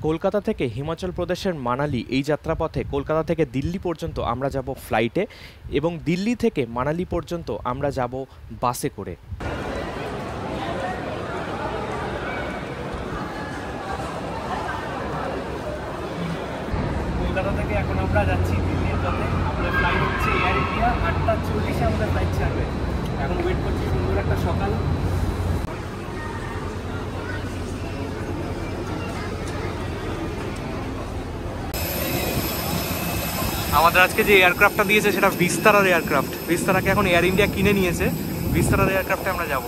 কলকাতা থেকে হিমাচল প্রদেশের মানালি এই যাত্রাপথে কলকাতা থেকে দিল্লি পর্যন্ত আমরা যাব ফ্লাইটে এবং দিল্লি থেকে মানালি পর্যন্ত আমরা যাব বাসে করে। কলকাতা থেকে এখন আমরা যাচ্ছি দিল্লির পথে। আমাদের ফ্লাইট হচ্ছে এয়ার ইন্ডিয়া, 8:40-এ আমাদের ফ্লাইট ছাড়বে। এখন ওয়েট করছি সুন্দর একটা সকাল। আমাদের আজকে যে এয়ারক্রাফটটা দিয়েছে সেটা বিস্তারার এয়ারক্রাফট। বিস্তারাকে এখন এয়ার ইন্ডিয়া কিনে নিয়েছে, বিস্তারার এয়ারক্রাফটে আমরা যাব।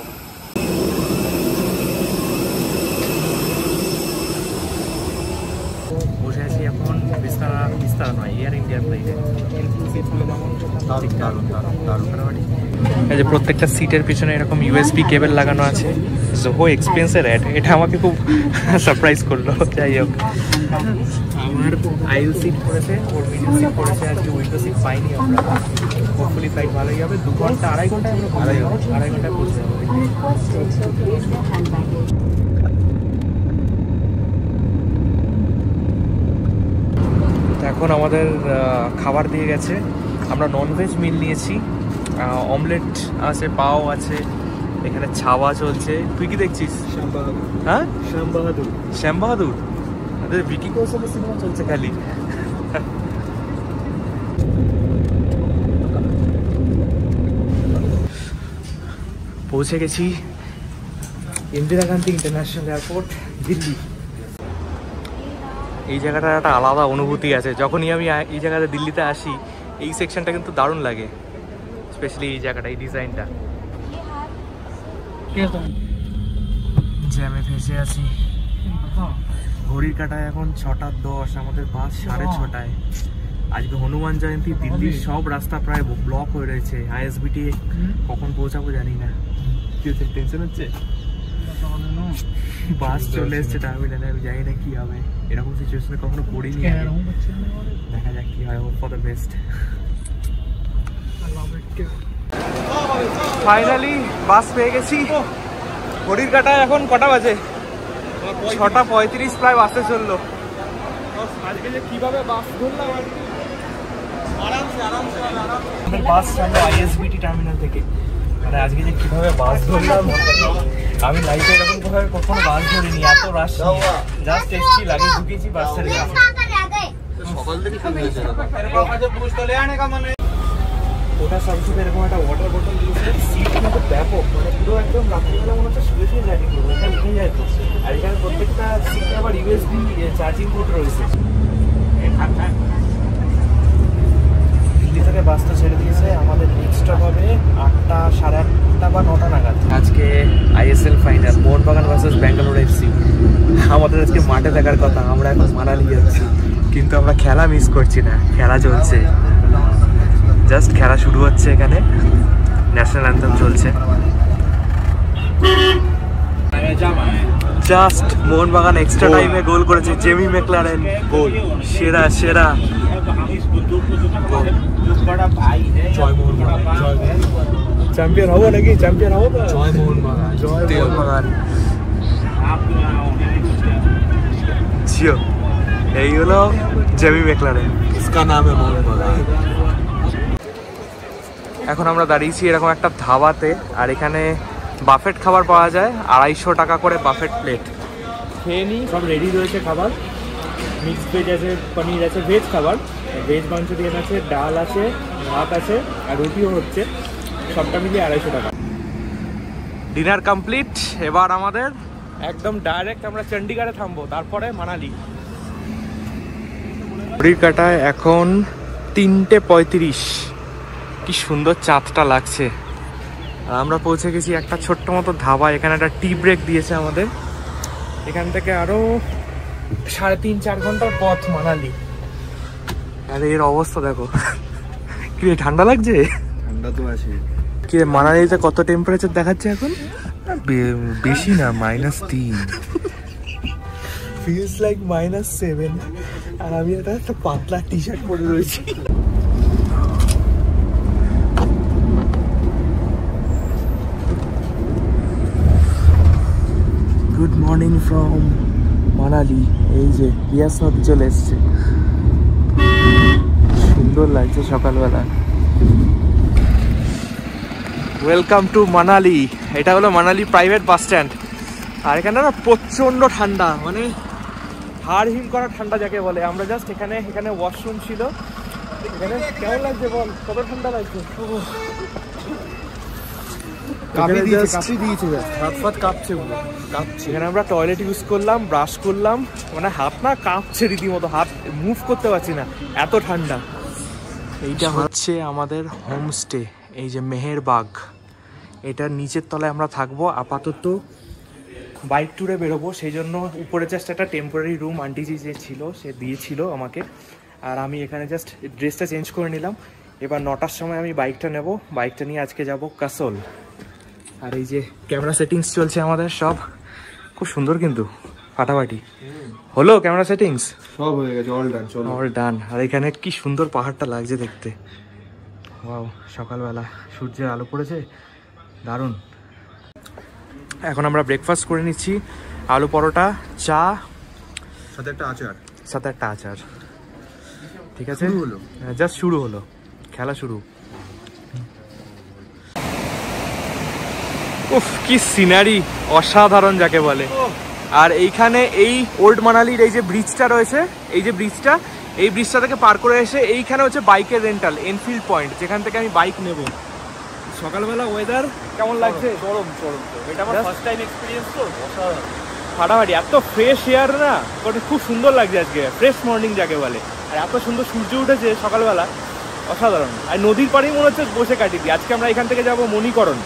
বসে আছি এখন বিস্তারা নয়, এয়ার ইন্ডিয়ার ফ্লাইটে। এই যে প্রত্যেকটা সিটের পিছনে এরকম ইউএসবি কেবল লাগানো আছে। জোহো এক্সপেন্সের অ্যাড, এটা আমাকে খুব সারপ্রাইজ করলো। যাই হোক, আমার আইল সিট পড়েছে, ওর মিডিল সিট পড়েছে, আজকে উইন্ডো সিট পাইনি আমরা। হোপফুলি ফ্লাইট ভালোই হবে। 2 ঘন্টা 2.5 ঘন্টায় আমরা আড়াই ঘন্টায় পৌঁছে যাবো। এখন আমাদের খাবার দিয়ে গেছে। আমরা ননভেজ মিল নিয়েছি, অমলেট আছে, পাও আছে, এখানে ছাওয়া চলছে। তুই কি দেখছিস? হ্যাঁ, শ্যাম বাহাদুর ভিকি কৌশলের সিনেমা চলছে খালি। পৌঁছে গেছি ইন্দিরা গান্ধী ইন্টারন্যাশনাল এয়ারপোর্ট, দিল্লি। এই জায়গাটার একটা আলাদা অনুভূতি আছে। যখনই আমি এই জায়গাতে দিল্লিতে আসি, এই সেকশনটা কিন্তু দারুণ লাগে, স্পেশালি এই জায়গাটা, এই ডিজাইনটা। জ্যামে ফেসে আছি। ঘড়ির কাটায় এখন 6:10, আমাদের বাস 6:30টায়। আজকে হনুমান জয়ন্তী, দিল্লির সব রাস্তা প্রায় ব্লক হয়ে রয়েছে। আইএসবিটি কখন পৌঁছাবো জানি না। টেনশন হচ্ছে, বাস চলে এসছে টার্মিনালে, আমি জানি না কি হবে। এরকম সিচুয়েশনে কখনো পড়িনি, দেখা যাক কি হয়। Hope for the best. Finally bus পেয়ে গেছি। ঘড়ির কাটায় এখন কটা বাজে? 6:35 প্রায় বাসে চললো। আজকে যে কিভাবে বাস ধরলাম, বাস ছাড়লো আইএসবিটি টার্মিনাল থেকে। মানে আজকে যে কিভাবে বাস ধরলাম, আমি লাইফে এরকম ভাবে কখনো বাস ধরিনি। এত রাশ, জাস্ট এসছি, লাগেজ ঢুকিয়েছি, বাস ছেড়ে গেছি। ওটা সবসময় এরকম একটা ওয়াটার বোতল দিয়েছে, সিট মতো ব্যাপক, মানে পুরো একদম রাত্রিবেলা মনে হচ্ছে শুয়ে শুয়ে জার্নি করবো, এখানে উঠে যায় তো। আর এখানে প্রত্যেকটা সিটে আবার ইউএসবি চার্জিং পোর্ট রয়েছে। দিল্লি থেকে বাসটা ছেড়ে দিয়েছে, আমাদের নেক্সট স্টপ হবে 8টা, 8:30 বা 9টা নাগাদ। আজকে ISL final, Mohun Bagan versus Bangalore FC. আমাদের আজকে মাঠে দেখার কথা, আমরা এখন মানালি যাচ্ছি, কিন্তু আমরা খেলা মিস করছি না। খেলা চলছে, জাস্ট খেলা শুরু হচ্ছে। এখানে ন্যাশনাল অ্যান্থেম চলছে। জাস্ট মোহনবাগান এক্সট্রা টাইমে গোল করেছে, জেমি ম্যাকলারেন গোল, সেরা সেরা। জয় মোহনবাগান, চ্যাম্পিয়ন হবো নাকি? চ্যাম্পিয়ন হবো। জয় মোহনবাগান, জয় মোহনবাগান। জিও, এই হলো জেমি ম্যাকলারেন, ইসকা নাম है মোহনবাগান। এখন আমরা দাঁড়িয়েছি এরকম একটা ধাবাতে, আর এখানে বাফেট খাবার পাওয়া যায়, 250 টাকা করে বাফেট প্লেট। খেয়ে নিই, সব রেডি রয়েছে খাবার। মিক্সড ভেজ আছে, পনির আছে, ভেজ খাবার, ভেজ মাঞ্চুরিয়ান আছে, ডাল আছে, ভাত আছে, আর রুটিও হচ্ছে। সবটা মিলিয়ে 250 টাকা। Dinner complete. এবার আমাদের একদম ডাইরেক্ট আমরা চণ্ডীগড়ে থামবো, তারপরে মানালি। ঘড়ির কাটায় এখন 3:35। কি সুন্দর চাঁদটা লাগছে। আর আমরা পৌঁছে গেছি একটা ছোট্ট মতো ধাবা। এখানে একটা টি ব্রেক দিয়েছে আমাদের। এখান থেকে আরো 3.5-4 ঘন্টার পথ মানালি। আরে এর অবস্থা দেখো, কি ঠান্ডা লাগছে? ঠান্ডা তো আছে। কি মানালিতে কত টেম্পারেচার দেখাচ্ছে এখন? বেশি না, -3। Feels like -7। আর আমি একটা পাতলা টি শার্ট পরে রয়েছি। Good morning from মানালি, এই যে বিয়াস নদী চলে এসছে, সুন্দর লাগছে সকালবেলা। Welcome to Manali. এটা হলো মানালি প্রাইভেট বাস স্ট্যান্ড। আর এখানে না প্রচণ্ড ঠান্ডা, মানে হাড় হিম করা ঠান্ডা যাকে বলে। আমরা জাস্ট এখানে ওয়াশরুম ছিল। এখানে কেমন লাগছে বল, কত ঠান্ডা লাগছে। এখানে আমরা টয়লেট ইউজ করলাম, ব্রাশ করলাম, মানে হাত না কাঁপছে রীতিমতো, হাত মুভ করতে পারছি না, এত ঠান্ডা। এইটা হচ্ছে আমাদের হোমস্টে, এই যে মেহেরবাগ। এটার নিচের তলায় আমরা থাকবো আপাতত। বাইক ট্যুরে বেরোবো, সেই জন্য উপরে জাস্ট একটা টেম্পোরারি রুম আন্টিজি যে ছিল সে দিয়েছিল আমাকে। আর আমি এখানে জাস্ট ড্রেসটা চেঞ্জ করে নিলাম। এবার 9টার সময় আমি বাইকটা নেব, বাইকটা নিয়ে আজকে যাব কাসল। আর এই যে ক্যামেরা সেটিংস চলছে আমাদের সব, খুব সুন্দর কিন্তু ফাটাফাটি হলো ক্যামেরা সেটিংস, সব হয়ে গেছে, অল ডান, চলো অল ডান। আর এখানে কি সুন্দর পাহাড়টা লাগছে দেখতে। ওয়াও, সকালবেলা সূর্যের আলো পড়েছে, দারুণ। এখন আমরা ব্রেকফাস্ট করে নিচ্ছি, আলু পরোটা, চা, সাথে একটা আচার। ঠিক আছে, জাস্ট শুরু হলো, খেলা শুরু। উফ, কি সিনারি, অসাধারণ যাকে বলে। আর এইখানে এই ওল্ড মানালির এই যে ব্রিজটা রয়েছে, এই ব্রিজটা থেকে পার করে এসে এইখানে হচ্ছে বাইকের রেন্টাল, এনফিল্ড পয়েন্ট, যেখান থেকে আমি বাইক নেব। সকালবেলা ওয়েদার কেমন লাগছে? চরম। এটা আমার ফার্স্ট টাইম এক্সপেরিয়েন্স, তো অসাধারণ ফাটাফাটি, এত ফ্রেশ এয়ার না, খুব সুন্দর লাগছে আজকে, ফ্রেশ মর্নিং যাকে বলে। আর এত সুন্দর সূর্য উঠেছে সকালবেলা, অসাধারণ। আর নদীর পাড়েই মনে হচ্ছে বসে কাটি দিই। আজকে আমরা এখান থেকে যাব মণিকরণ।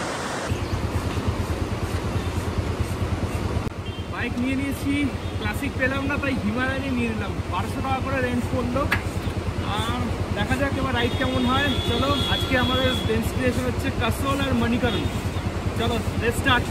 বাইক নিয়ে নিয়েছি, ক্লাসিক পেলাম না তাই হিমালয় নিয়ে নিলাম, 1200 টাকা করে রেন্ট করলো। আর দেখা যাক এবার রাইড কেমন হয়। চলো, আজকে আমাদের ডেস্টিনেশন হচ্ছে কাসল আর মণিকরণ। চলো, লেটস স্টার্ট।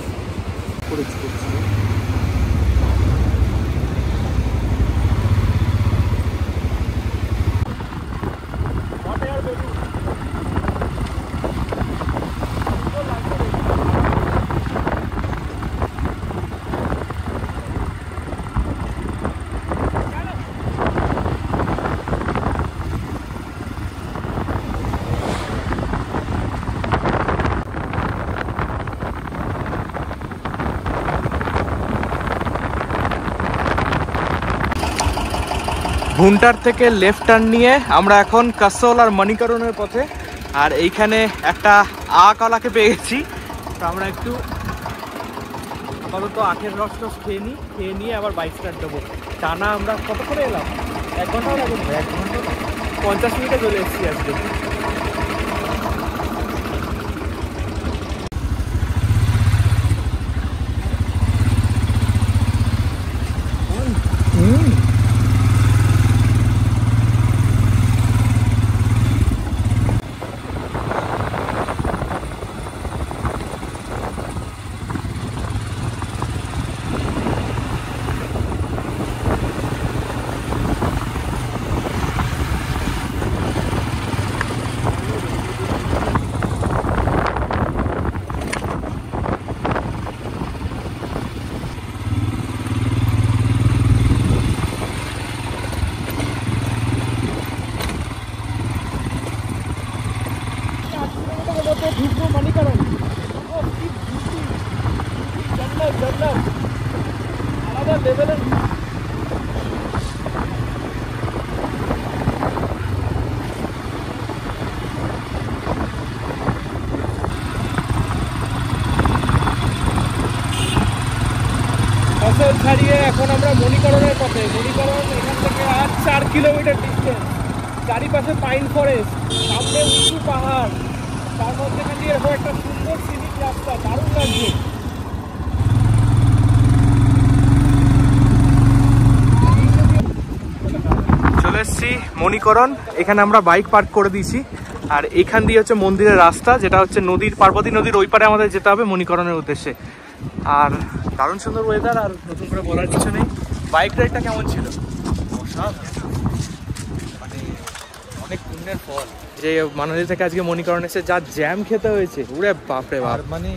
ভুন্টার থেকে লেফট টার্ন নিয়ে আমরা এখন কাসল আর মণিকরণের পথে। আর এইখানে একটা কলাকে পেয়ে গেছি, তো আমরা একটু আপাতত আখের রস খেয়ে নিয়ে আবার বাইক স্টার্ট দেবো। টানা আমরা কত করে এলাম, 1 ঘন্টাও লাগবে, 1 ঘন্টা 50 মিনিটে চলে এসেছি আজকে। আলাদা লেভেলের কাসল ছাড়িয়ে এখন আমরা মণিকরণের পথে। মণিকরণ এখান থেকে আর 4 কিলোমিটার ডিস্টেন্স। চারিপাশে পাইন ফরেস্ট, সামনে উঁচু পাহাড়, তার মধ্যে দিয়ে এরকম একটা সুন্দর সিনিক রাস্তা, দারুণ লাগছে। চলে এসছি মণিকরণ, এখানে আমরা বাইক পার্ক করে দিয়েছি। আর এখান দিয়ে হচ্ছে মন্দিরের রাস্তা, যেটা হচ্ছে পার্বতী নদীর ওই পারে আমাদের যেতে হবে মণিকরণের উদ্দেশ্যে। আর দারুণ সুন্দর ওয়েদার, আর নতুন করে বলার কিছু নেই। বাইক রাইডটা কেমন ছিল? মানে অনেক পুণ্যের ফল যে মানালি থেকে আজকে মণিকরণ এসে যা জ্যাম খেতে হয়েছে, ওরে বাপরে বাপ। মানে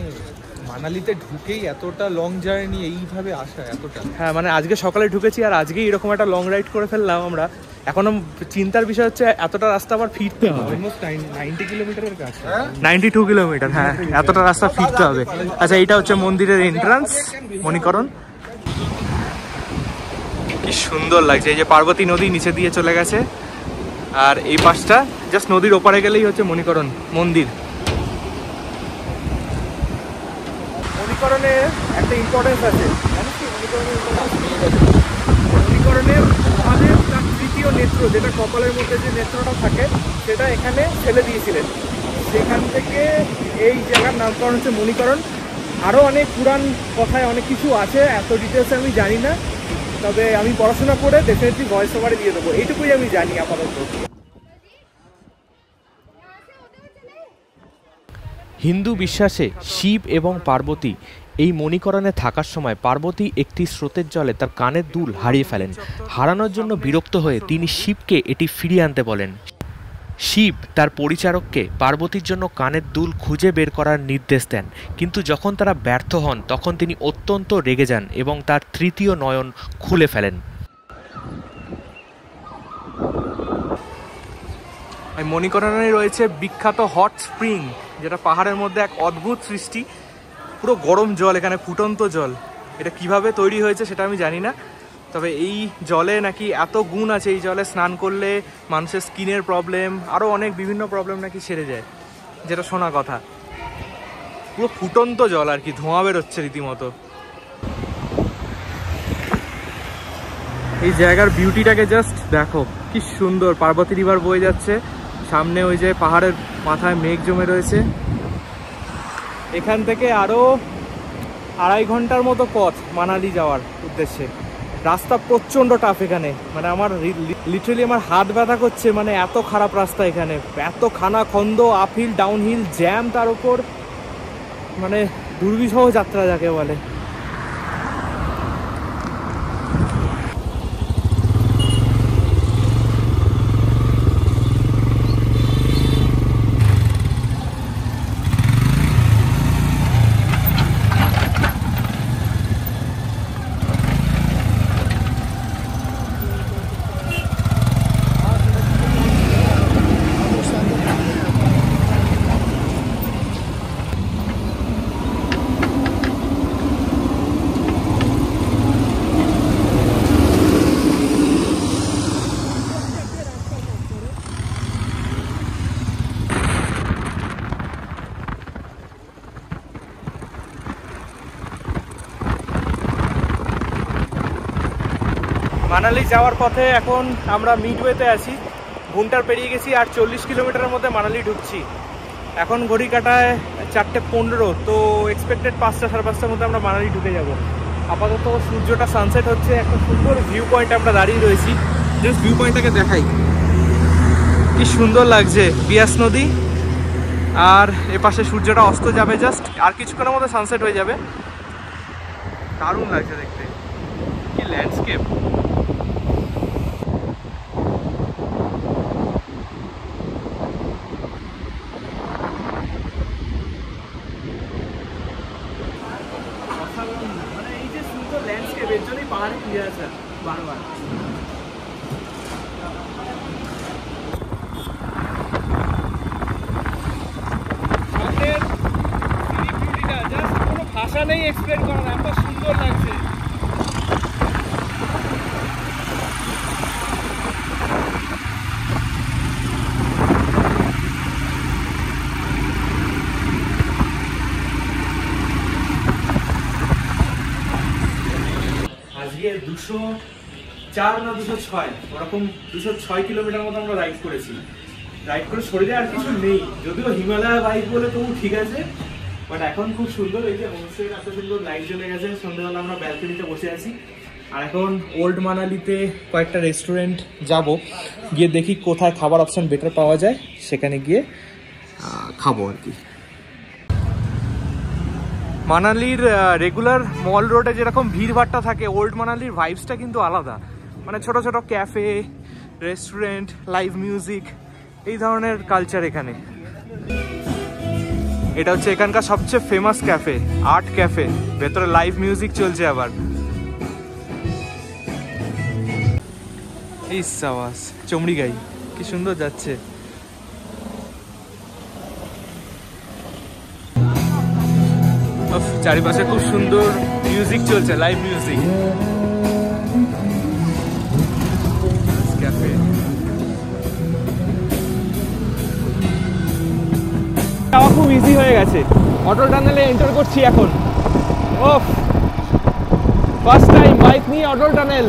মানালিতে ঢুকেই এতটা লং জার্নি এইভাবে আসা এতটা। হ্যাঁ মানে আজকে সকালে ঢুকেছি আর আজকেই এরকম একটা লং রাইড করে ফেললাম আমরা। এখনো চিন্তার বিষয় হচ্ছে এতটা রাস্তা আবার ফিরতে হবে, অলমোস্ট 90 কিলোমিটারের কাছে। 92 কিলোমিটার। হ্যাঁ এতটা রাস্তা ফিরতে হবে। আচ্ছা এইটা হচ্ছে মন্দিরের এন্ট্রান্স মণিকরণ। কি সুন্দর লাগছে, এই যে পার্বতী নদী নিচে দিয়ে চলে গেছে আর এই পাশটা জাস্ট নদীর ওপারে গেলেই হচ্ছে মণিকরণ মন্দির। মণিকরণে একটা ইম্পর্টেন্স আছে, মণিকরণের মহাদেব তার তৃতীয় নেত্র, যেটা কপালের মধ্যে যে নেত্রটা থাকে সেটা এখানে ফেলে দিয়েছিলেন। সেখান থেকে এই জায়গার নামকরণ হচ্ছে মণিকরণ। আরও অনেক পুরাণ কথায় অনেক কিছু আছে, এত ডিটেলসে আমি জানি না, তবে আমি পড়াশোনা করে ডেফিনেটলি ভয়েস ওভারে দিয়ে দেবো, এইটুকুই আমি জানি আপাতত। হিন্দু বিশ্বাসে শিব এবং পার্বতী এই মণিকরণে থাকার সময় পার্বতী একটি স্রোতের জলে তার কানের দুল হারিয়ে ফেলেন। হারানোর জন্য বিরক্ত হয়ে তিনি শিবকে এটি ফিরিয়ে আনতে বলেন। শিব তার পরিচারককে পার্বতীর জন্য কানের দুল খুঁজে বের করার নির্দেশ দেন, কিন্তু যখন তারা ব্যর্থ হন তখন তিনি অত্যন্ত রেগে যান এবং তার তৃতীয় নয়ন খুলে ফেলেন। মণিকরণে রয়েছে বিখ্যাত হট স্প্রিং, যেটা পাহাড়ের মধ্যে এক অদ্ভুত সৃষ্টি, পুরো গরম জল, এখানে ফুটন্ত জল। এটা কিভাবে তৈরি হয়েছে সেটা আমি জানি না, তবে এই জলে নাকি এত গুণ আছে, এই জলে স্নান করলে মানুষের স্কিনের প্রবলেম আরও অনেক বিভিন্ন প্রবলেম নাকি সেরে যায়, যেটা শোনা কথা। পুরো ফুটন্ত জল আর কি, ধোঁয়া বেরোচ্ছে রীতিমতো। এই জায়গার বিউটিটাকে জাস্ট দেখো, কি সুন্দর। পার্বতী রিভার বয়ে যাচ্ছে সামনে, ওই যে পাহাড়ের মাথায় মেঘ জমে রয়েছে। এখান থেকে আরও 2.5 ঘন্টার মতো পথ মানালি যাওয়ার উদ্দেশ্যে। রাস্তা প্রচণ্ড টাফ এখানে, মানে আমার লিটারালি আমার হাত ব্যথা করছে, মানে এত খারাপ রাস্তা এখানে, এত খানা খন্দ, আপহিল ডাউনহিল জ্যাম, তার উপর মানে দুর্বিষহ যাত্রা যাকে বলে। মানালি যাওয়ার পথে এখন আমরা মিডওয়েতে আছি, ঘুমটার পেরিয়ে গেছি আর 40 কিলোমিটারের মধ্যে মানালি ঢুকছি। এখন ঘড়ি কাটায় 4:15, তো এক্সপেক্টেড 5টা 5:30টার মধ্যে আমরা মানালি ঢুকে যাব। আপাতত সূর্যটা সানসেট হচ্ছে, একটা সুন্দর ভিউ পয়েন্ট আমরা দাঁড়িয়ে রয়েছি। জাস্ট ভিউ পয়েন্টটাকে দেখাই, কি সুন্দর লাগছে, বিয়াস নদী আর এপাশে সূর্যটা অস্ত যাবে, জাস্ট আর কিছুক্ষণের মধ্যে সানসেট হয়ে যাবে। দারুণ লাগছে দেখতে, কি ল্যান্ডস্কেপ। মানে এই যে সুন্দর ল্যান্ডস্কেপ, এর জন্যই পাহাড়ে ফিরে আসা বারবার। ভাষা নেই এক্সপ্লেন করার, এত সুন্দর লাগছে। আজকে 204 না 206 ওরকম 206 কিলোমিটার মতো আমরা রাইড করেছি। রাইড করে শরীরে আর কিছু নেই, যদিও হিমালয় বাইক বলে তবু ঠিক আছে, বাট এখন খুব সুন্দর। এই যে হোমস্টের এত সুন্দর লাইট জ্বলে গেছে, সন্ধ্যাবেলা আমরা ব্যালকনিতে বসে আছি। আর এখন ওল্ড মানালিতে কয়েকটা রেস্টুরেন্ট যাব, গিয়ে দেখি কোথায় খাবার অপশন বেটার পাওয়া যায়, সেখানে গিয়ে খাবো আর কি। মানালির রেগুলার মল রোডে যেরকম ভিড়ভাট্টা থাকে, ওল্ড মানালির ভাইবসটা কিন্তু আলাদা। মানে ছোট ছোট ক্যাফে, রেস্টুরেন্ট, লাইভ মিউজিক, এই ধরনের কালচার এখানে। এটা হচ্ছে এখানকার সবচেয়ে ফেমাস ক্যাফে, আর্ট ক্যাফে। ভেতরে লাইভ মিউজিক চলছে আবার। এই সাওয়াস চমড়ি গাই কি সুন্দর যাচ্ছে। চারিপাশে খুব সুন্দর মিউজিক চলছে, লাইভ মিউজিক। ক্যাফে যাওয়া খুব ইজি হয়ে গেছে। অটো টানেলে এন্টার করছি এখন। ওফ, ফার্স্ট টাইম বাইক নিয়ে অটো টানেল।